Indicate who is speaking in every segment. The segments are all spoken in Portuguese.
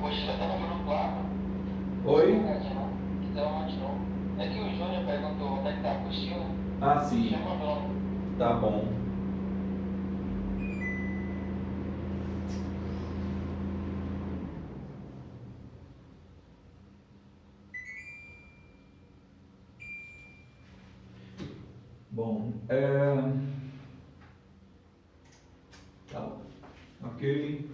Speaker 1: apostila tá no grupo lá.
Speaker 2: Oi?
Speaker 1: Quiser uma de novo. É que o Júnior perguntou onde é que tá a apostila.
Speaker 2: Ah, sim.
Speaker 1: Chama o Bruno.
Speaker 2: Tá bom. Bom, tá, ok.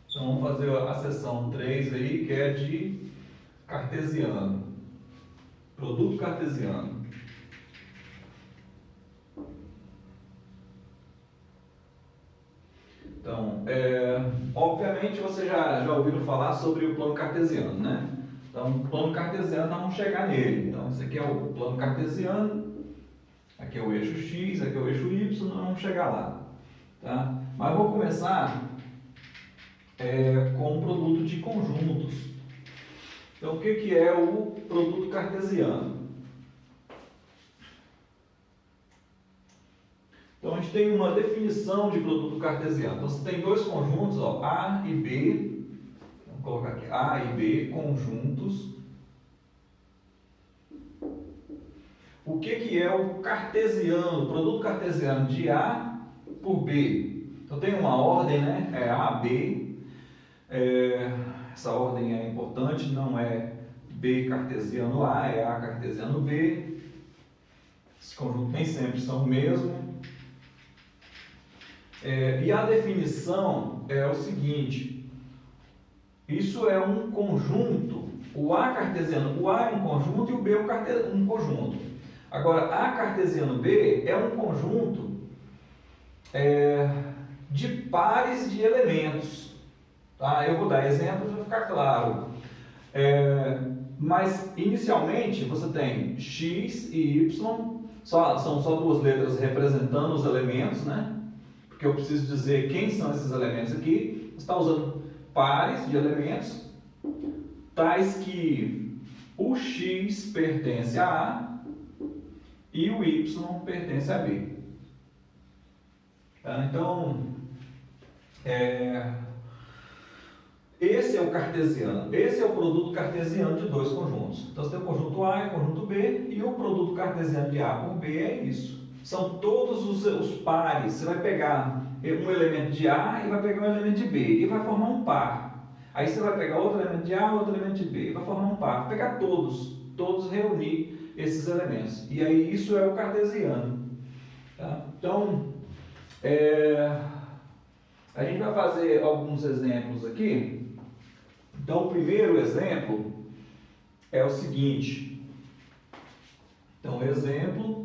Speaker 2: Então vamos fazer a seção 3 aí, que é de cartesiano. Produto cartesiano. Então, obviamente você já ouviram falar sobre o plano cartesiano, né? Então, o plano cartesiano, nós vamos chegar nele. Então, esse aqui é o plano cartesiano, aqui é o eixo X, aqui é o eixo Y, nós vamos chegar lá. Tá? Mas vou começar com o produto de conjuntos. Então, o que é o produto cartesiano? Então, a gente tem uma definição de produto cartesiano. Então, você tem dois conjuntos, ó, A e B. Vamos colocar aqui, A e B, conjuntos. O que é o cartesiano, o produto cartesiano de A por B? Então, tem uma ordem, né? É A, B. Essa ordem é importante, não é B cartesiano A, é A cartesiano B. Esses conjuntos nem sempre são o mesmo. E a definição é o seguinte: isso é um conjunto, o A cartesiano, o A é um conjunto e o B é um conjunto. Agora, A cartesiano B é um conjunto de pares de elementos. Tá? Eu vou dar exemplos para ficar claro. Mas, inicialmente, você tem X e Y, são só duas letras representando os elementos, né? Porque eu preciso dizer quem são esses elementos aqui. Você está usando pares de elementos, tais que o X pertence a A e o Y pertence a B. Tá? Então, esse é o cartesiano. Esse é o produto cartesiano de dois conjuntos. Então, você tem o conjunto A e o conjunto B, e o produto cartesiano de A por B é isso. São todos os pares. Você vai pegar um elemento de A e vai pegar um elemento de B e vai formar um par. Aí você vai pegar outro elemento de A, outro elemento de B e vai formar um par. Vai pegar todos reunir esses elementos. E aí isso é o cartesiano. Tá? Então, a gente vai fazer alguns exemplos aqui. Então, o primeiro exemplo é o seguinte. Então, exemplo...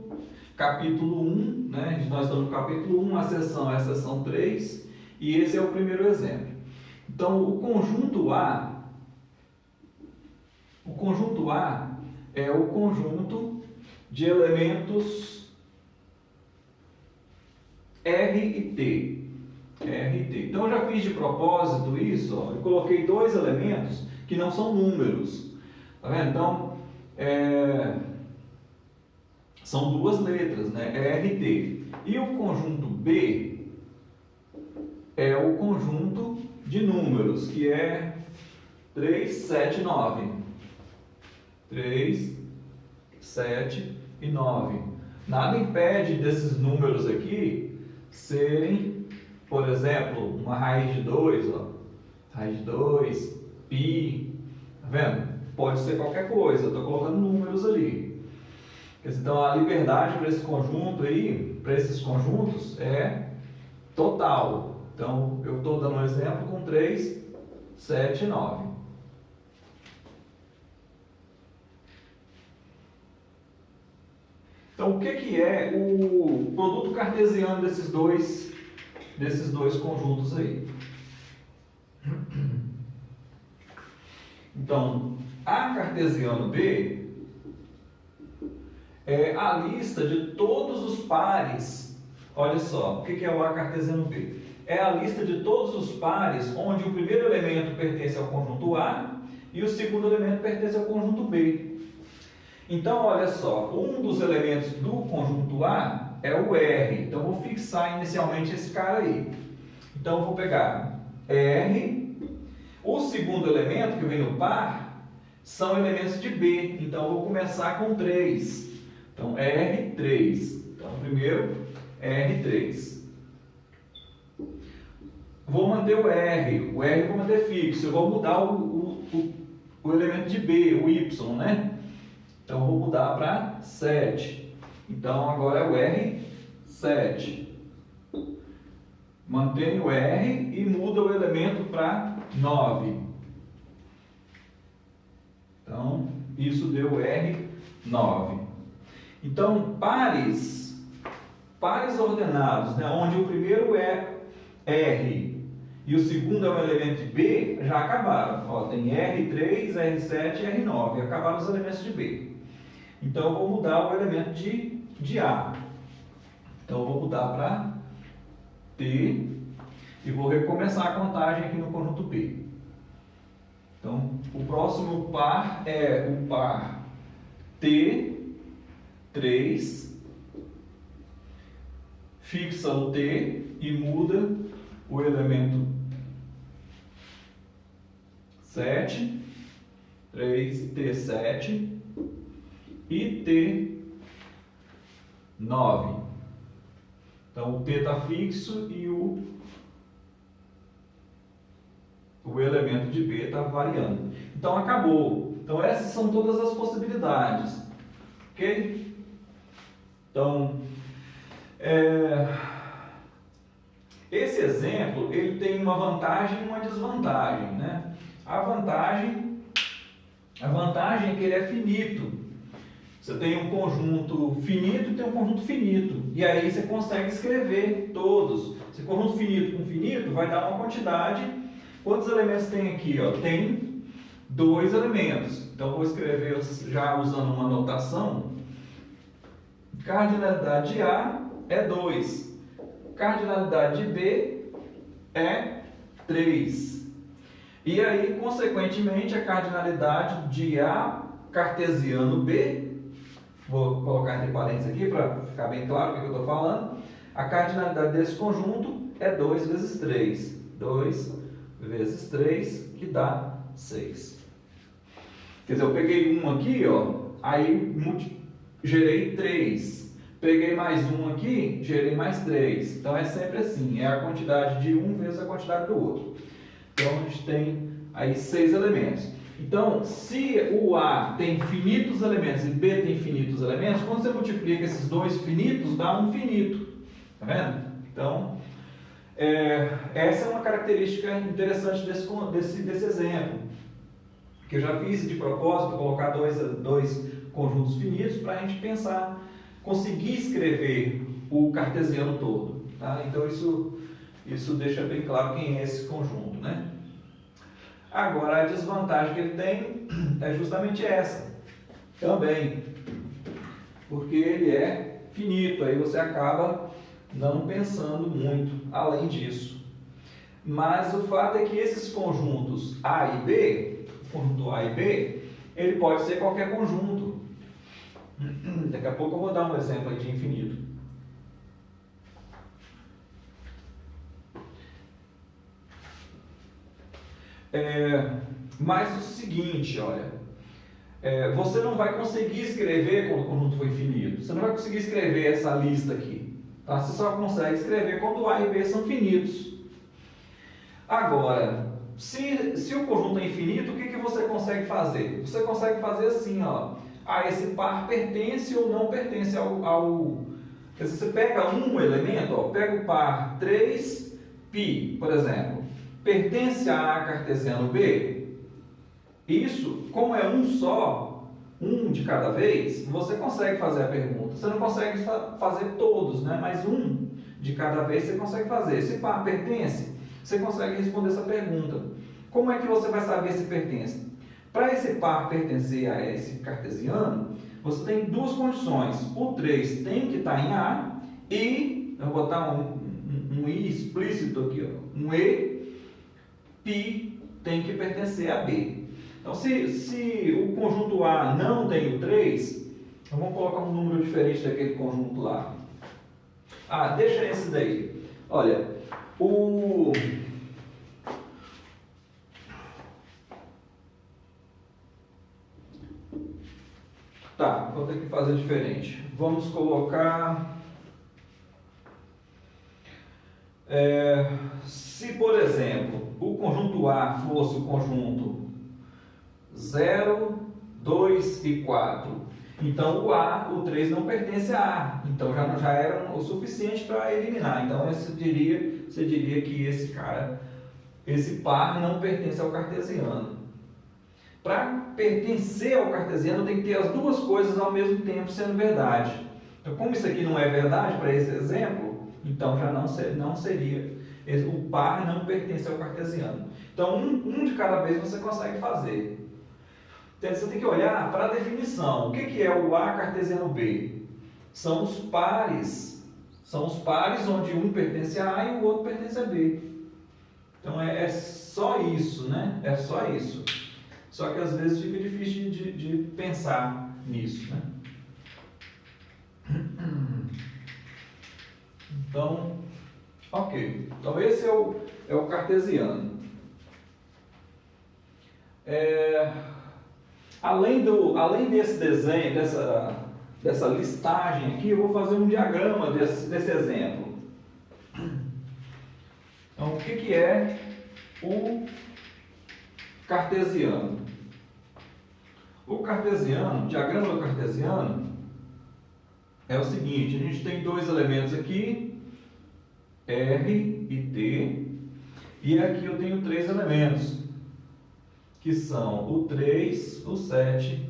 Speaker 2: Capítulo 1, né? Nós estamos no capítulo 1, a seção é a seção 3, e esse é o primeiro exemplo. Então, o conjunto A é o conjunto de elementos R e T. Então, eu já fiz de propósito isso, ó, eu coloquei dois elementos que não são números. Tá vendo? Então, são duas letras, né? RT. E o conjunto B é o conjunto de números, que é 3, 7 e 9. 3, 7 e 9. Nada impede desses números aqui serem, por exemplo, uma raiz de 2, ó. Raiz de 2, π. Tá vendo? Pode ser qualquer coisa, eu estou colocando números ali. Então, a liberdade para esse conjunto aí, para esses conjuntos, é total. Então, eu estou dando um exemplo com 3, 7 e 9. Então, o que é o produto cartesiano desses dois conjuntos aí? Então, A cartesiano B é a lista de todos os pares. Olha só, o que é o A cartesiano B? É a lista de todos os pares onde o primeiro elemento pertence ao conjunto A e o segundo elemento pertence ao conjunto B. Então, olha só, um dos elementos do conjunto A é o R. Então, vou fixar inicialmente esse cara aí. Então eu vou pegar R, o segundo elemento que vem no par são elementos de B, então eu vou começar com 3. Então R3. Então primeiro R3. Vou manter o R eu vou manter fixo, eu vou mudar o elemento de B, o Y, né? Então eu vou mudar para 7. Então agora é o R7. Mantenho o R e muda o elemento para 9. Então isso deu R9. Então pares ordenados, né, onde o primeiro é R e o segundo é um elemento de B, já acabaram. Ó, tem R3, R7 e R9. Acabaram os elementos de B. Então eu vou mudar o elemento de A. Então eu vou mudar para T e vou recomeçar a contagem aqui no conjunto B. Então o próximo par é o par T3, fixa o T e muda o elemento 7, 3, T7 e T9. Então o T está fixo e o elemento de B está variando. Então acabou. Então essas são todas as possibilidades. Ok? Então esse exemplo ele tem uma vantagem e uma desvantagem, né? A vantagem é que ele é finito. Você tem um conjunto finito e tem um conjunto finito. E aí você consegue escrever todos. Se conjunto finito com finito vai dar uma quantidade. Quantos elementos tem aqui? Ó? Tem 2 elementos. Então vou escrever já usando uma notação. Cardinalidade de A é 2. Cardinalidade de B é 3. E aí, consequentemente, a cardinalidade de A cartesiano B, vou colocar entre parênteses aqui para ficar bem claro o que eu estou falando, a cardinalidade desse conjunto é 2 vezes 3. 2 vezes 3, que dá 6. Quer dizer, eu peguei um aqui, ó, aí gerei 3. Peguei mais um aqui, gerei mais 3. Então é sempre assim, é a quantidade de um vezes a quantidade do outro. Então a gente tem aí 6 elementos. Então, se o A tem finitos elementos e B tem finitos elementos, quando você multiplica esses dois finitos, dá um finito. Tá vendo? Então, essa é uma característica interessante desse exemplo. Que eu já fiz de propósito, colocar dois conjuntos finitos para a gente pensar, conseguir escrever o cartesiano todo. Tá? Então, isso deixa bem claro quem é esse conjunto, né? Agora, a desvantagem que ele tem é justamente essa, também, porque ele é finito, aí você acaba não pensando muito além disso. Mas o fato é que esses conjuntos A e B, o conjunto A e B, ele pode ser qualquer conjunto. Daqui a pouco eu vou dar um exemplo de infinito. Mas o seguinte, olha, você não vai conseguir escrever quando o conjunto for infinito. Você não vai conseguir escrever essa lista aqui. Tá? Você só consegue escrever quando A e B são finitos. Agora, se o conjunto é infinito, o que você consegue fazer? Você consegue fazer assim, ó. Esse par pertence ou não pertence ao... Quer dizer, você pega um elemento, ó, pega o par 3π, por exemplo. Pertence a A cartesiano B? Isso, como é um só, um de cada vez, você consegue fazer a pergunta. Você não consegue fazer todos, né? Mas um de cada vez você consegue fazer. Se par pertence, você consegue responder essa pergunta. Como é que você vai saber se pertence? Para esse par pertencer a esse cartesiano, você tem duas condições. O 3 tem que estar em A e, eu vou botar um I explícito aqui, ó, um E, π tem que pertencer a B. Então, se o conjunto A não tem o 3, então vamos colocar um número diferente daquele conjunto lá. Deixa esse daí. Olha, O Tá, vou ter que fazer diferente. Vamos colocar... se, por exemplo, o conjunto A fosse o conjunto 0, 2 e 4, então o 3 não pertence a A. Então já era o suficiente para eliminar. Então você diria que esse par não pertence ao cartesiano. Para pertencer ao cartesiano tem que ter as duas coisas ao mesmo tempo sendo verdade. Então, como isso aqui não é verdade para esse exemplo, então já não seria. O par não pertence ao cartesiano. Então, um de cada vez você consegue fazer. Então, você tem que olhar para a definição. O que é o A cartesiano B? São os pares. São os pares onde um pertence a A e o outro pertence a B. Então, é só isso, né? É só isso. Só que às vezes fica difícil de pensar nisso, né? Então, ok. Então esse é o cartesiano. Além desse desenho, dessa listagem aqui, eu vou fazer um diagrama desse exemplo. Então, o que é o cartesiano? O diagrama do cartesiano é o seguinte: a gente tem dois elementos aqui, R e T, e aqui eu tenho três elementos, que são o 3, o 7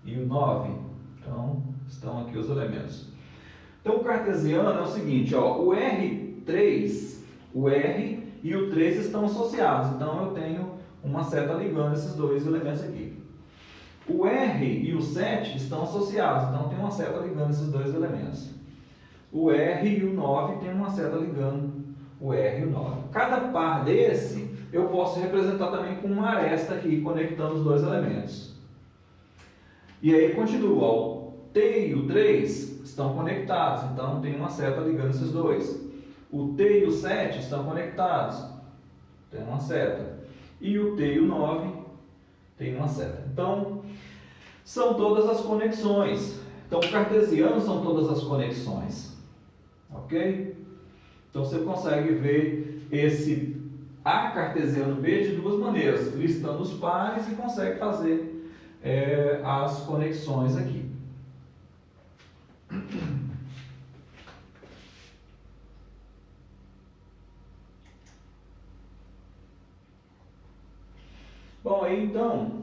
Speaker 2: e o 9. Então, estão aqui os elementos. Então, o cartesiano é o seguinte, ó, o R e o 3 estão associados, então eu tenho uma seta ligando esses dois elementos aqui. O R e o 7 estão associados, então tem uma seta ligando esses dois elementos. O R e o 9 tem uma seta ligando o R e o 9. Cada par desse eu posso representar também com uma aresta aqui, conectando os dois elementos. E aí continua, o T e o 3 estão conectados, então tem uma seta ligando esses dois. O T e o 7 estão conectados, tem uma seta. E o T e o 9 tem uma seta. Então, são todas as conexões. Então, o cartesiano são todas as conexões. Ok? Então, você consegue ver esse A cartesiano B de duas maneiras, listando os pares e consegue fazer as conexões aqui. Bom, aí então,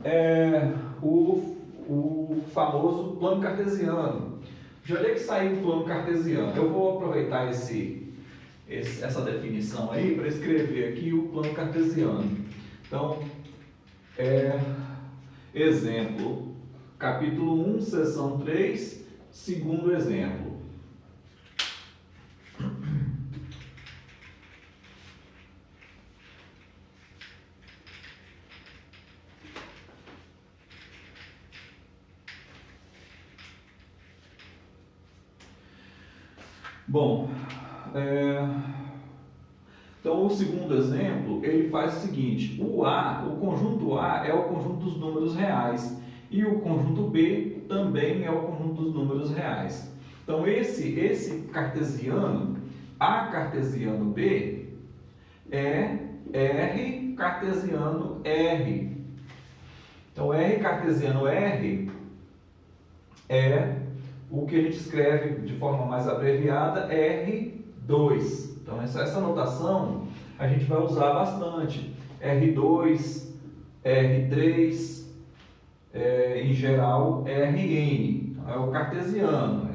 Speaker 2: o famoso plano cartesiano. De onde é que saiu o plano cartesiano? Eu vou aproveitar essa definição aí para escrever aqui o plano cartesiano. Então, exemplo, capítulo 1, seção 3, segundo exemplo. Bom, então o segundo exemplo, ele faz o seguinte: o conjunto A é o conjunto dos números reais e o conjunto B também é o conjunto dos números reais. Então esse cartesiano, A cartesiano B, é R cartesiano R. Então R cartesiano R é o que a gente escreve de forma mais abreviada R2. Então essa notação a gente vai usar bastante. R2, R3, em geral Rn. Então, é o cartesiano,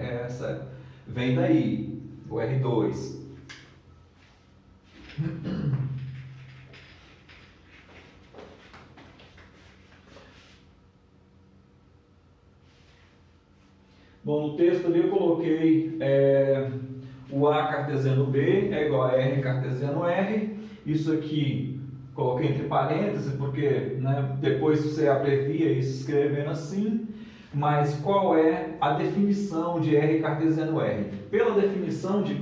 Speaker 2: vem daí, o R2. Bom, no texto ali eu coloquei o A cartesiano B é igual a R cartesiano R. Isso aqui coloquei entre parênteses porque depois você abrevia isso escrevendo assim. Mas qual é a definição de R cartesiano R? Pela definição de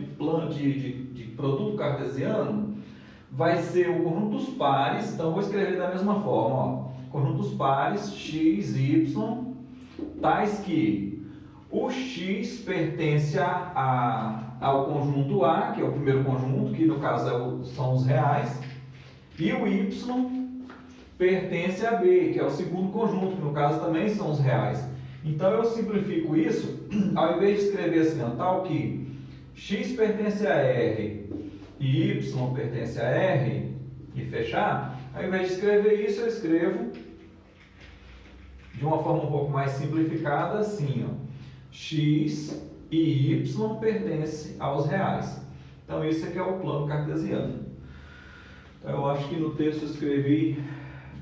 Speaker 2: produto cartesiano, vai ser o conjunto dos pares, então eu vou escrever da mesma forma, ó, conjunto dos pares x, y, tais que o x pertence ao conjunto A, que é o primeiro conjunto, que no caso são os reais, e o y pertence a B, que é o segundo conjunto, que no caso também são os reais. Então eu simplifico isso, ao invés de escrever assim, ó, tal que x pertence a R e y pertence a R, e fechar, ao invés de escrever isso, eu escrevo de uma forma um pouco mais simplificada assim, ó, x e y pertence aos reais. Então esse aqui é o plano cartesiano. Então eu acho que no texto eu escrevi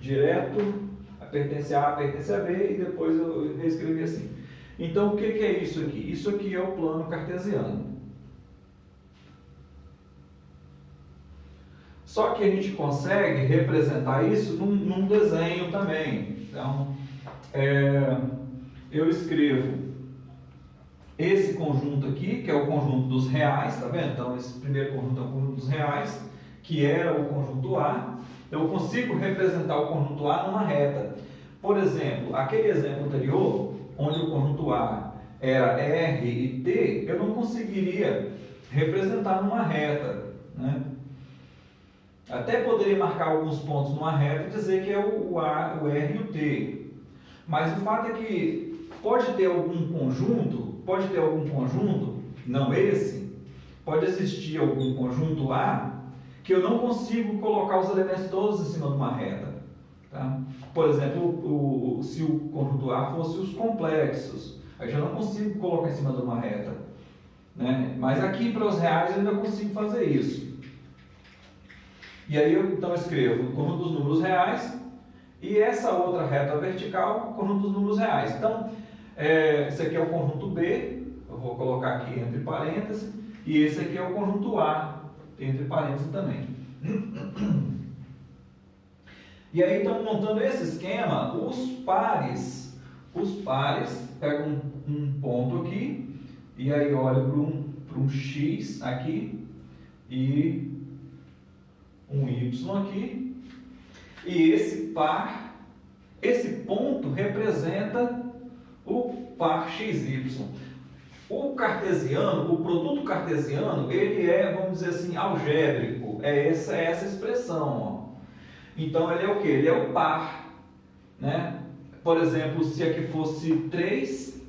Speaker 2: direto, pertence a A, pertence a B, e depois eu reescrevi assim. Então o que é isso aqui? Isso aqui é o plano cartesiano. Só que a gente consegue representar isso num desenho também. Então, eu escrevo esse conjunto aqui, que é o conjunto dos reais, tá vendo? Então, esse primeiro conjunto é o conjunto dos reais, que era o conjunto A. Eu consigo representar o conjunto A numa reta. Por exemplo, aquele exemplo anterior, onde o conjunto A era R e T, eu não conseguiria representar numa reta, né? Até poderia marcar alguns pontos numa reta e dizer que é o A, o R e o T. Mas o fato é que pode ter algum conjunto, não esse, pode existir algum conjunto A que eu não consigo colocar os elementos todos em cima de uma reta. Tá? Por exemplo, se o conjunto A fosse os complexos, aí já não consigo colocar em cima de uma reta. Né? Mas aqui para os reais eu ainda consigo fazer isso. E aí eu então escrevo o conjunto dos números reais e essa outra reta vertical, o conjunto dos números reais. Então, esse aqui é o conjunto B, eu vou colocar aqui entre parênteses, e esse aqui é o conjunto A, entre parênteses também. E aí, então, montando esse esquema, os pares pegam um ponto aqui, e aí olho para um X aqui, e um Y aqui, e esse ponto representa o par XY. O cartesiano, o produto cartesiano, ele é, vamos dizer assim, algébrico, é essa expressão, ó. Então ele é o que? Ele é o par, né? Por exemplo, se aqui fosse 3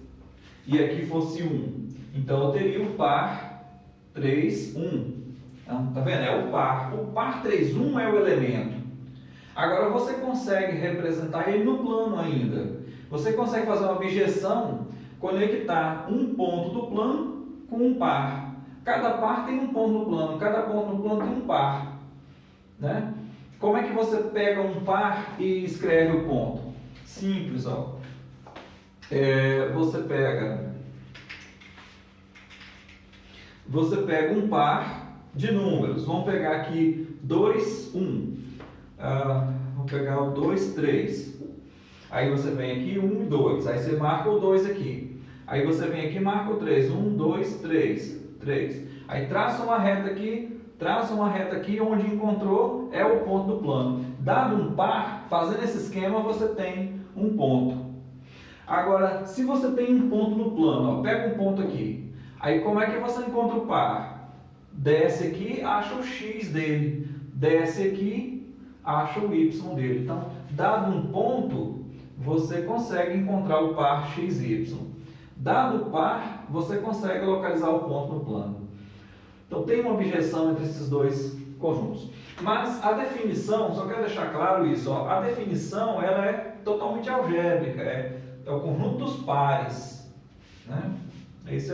Speaker 2: e aqui fosse 1, então eu teria o par 3, 1. Então, tá vendo? É o par. O par 3, 1 é o elemento. Agora você consegue representar ele no plano ainda. Você consegue fazer uma objeção, conectar um ponto do plano com um par. Cada par tem um ponto no plano, cada ponto no plano tem um par. Né? Como é que você pega um par e escreve o ponto? Simples, ó. Você pega um par de números. Vamos pegar aqui 2, 1. Vou pegar o 2, 3. Aí você vem aqui 1 e 2. Aí você marca o 2 aqui. Aí você vem aqui e marca o 3. 1, 2, 3. 3. Aí traça uma reta aqui, onde encontrou é o ponto do plano. Dado um par, fazendo esse esquema, você tem um ponto. Agora, se você tem um ponto no plano, ó, pega um ponto aqui. Aí como é que você encontra o par? Desce aqui, acha o x dele. Desce aqui, acha o y dele. Então, dado um ponto, você consegue encontrar o par xy. Dado o par, você consegue localizar o ponto no plano. Então, tem uma objeção entre esses dois conjuntos. Mas a definição, só quero deixar claro isso, ó, a definição ela é totalmente algébrica, é o conjunto dos pares. Né? Esse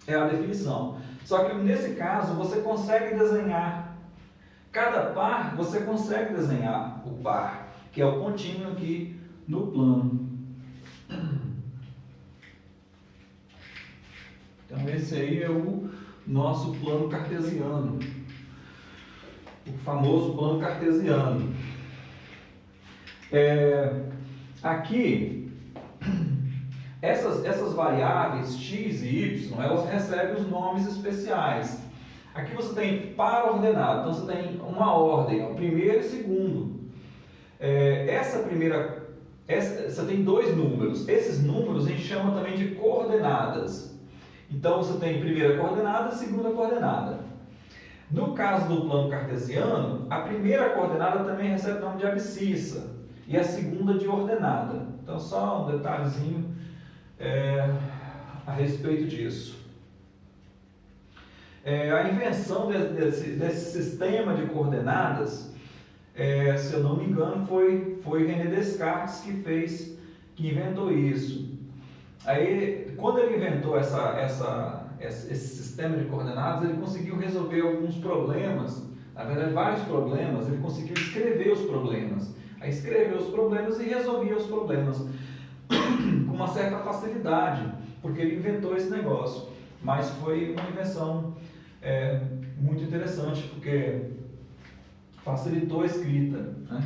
Speaker 2: é a definição. Só que nesse caso você consegue desenhar cada par, você consegue desenhar o par, que é o pontinho aqui no plano. Então esse aí é o nosso plano cartesiano, o famoso plano cartesiano. Aqui, essas variáveis x e y, elas recebem os nomes especiais. Aqui você tem par ordenado, então você tem uma ordem, o primeiro e segundo. Você tem dois números. Esses números a gente chama também de coordenadas. Então você tem primeira coordenada e segunda coordenada. No caso do plano cartesiano, a primeira coordenada também recebe o nome de abscissa e a segunda de ordenada. Então só um detalhezinho a respeito disso. A invenção desse sistema de coordenadas, se eu não me engano, foi René Descartes que inventou isso. Aí, quando ele inventou esse sistema de coordenadas, ele conseguiu resolver alguns problemas, na verdade vários problemas, ele conseguiu escrever os problemas. Aí escreveu os problemas e resolvia os problemas com uma certa facilidade, porque ele inventou esse negócio. Mas foi uma invenção muito interessante, porque facilitou a escrita, né?